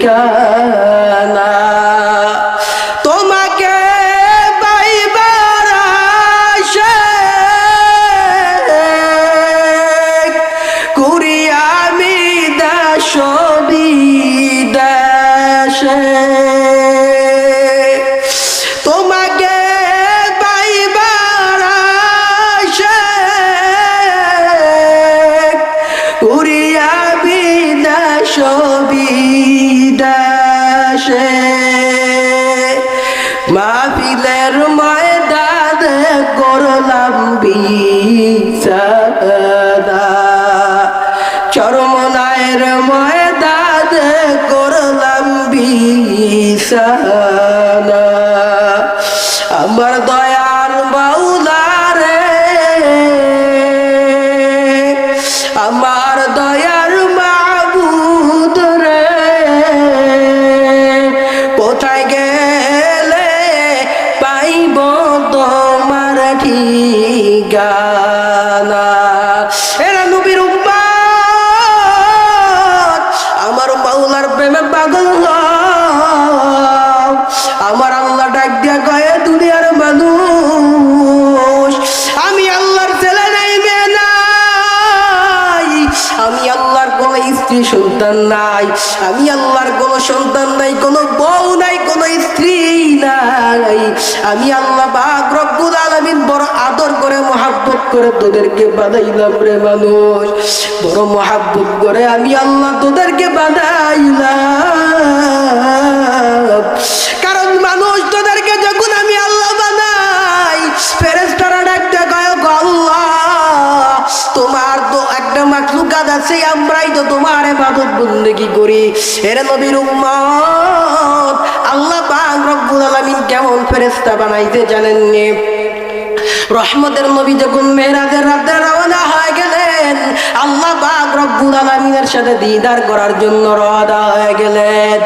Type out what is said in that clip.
ঠিকানা। তোমাকে পাইবার আশায় করি আমি দেশ বিদেশে। তোমাকে পাইবার আশায় করি আমি দেশ বিদেশে। মাহফিলের ময়দানে করলাম বিছানা, চরমনায়ের ময়দানে করলাম বিছানা। আমার দয়ার মাওলা রে, আমার দয়ার মাবুদ রে, কোথায় গেলে পাইব তোমার ঠিকানা। এরা নবীর উম্মত, আমার মাওলার প্রেমে পাগল হও। আমার আল্লাহ ডাক দিয়া কয়, দুনিয়ার মানুষ, আমি আল্লাহর ছেলে নাই, মেয়ে নাই, আমি আল্লাহর কোন স্ত্রী সন্তান নাই, আমি আল্লাহর কোন সন্তান নাই, কোন বউ নাই, কোন স্ত্রী নাই। আমি আল্লাহ পাক রব্বুল আলামিন বড় আদর করে মহব্বত করে তোদেরকে বানাইলাম রে মানুষ, বড় মহব্বত করে আমি আল্লাহ তোদেরকে বানাইলাম। কারণ মানুষ তোদেরকে যখন আমি আল্লাহ বানাই, ফেরেশতারা ডাকতে কয়, আল্লাহ তোমার তো একটা মাখলুকাত আছে, আমরাই তো তোমার ইবাদত বন্দেগী করি। এরে নবীর উম্মত, আল্লাহ পাক রব্বুল আলামিন কেমন ফেরেশতা বানাইতে জানেননি? রহমতের নবী যখন মেরাজের রাতে রওনা হয়ে গেলেন, আল্লাহ পাক রব্বুল আলামিনের সাথে দিদার করার জন্য রওনা হয়ে গেলেন।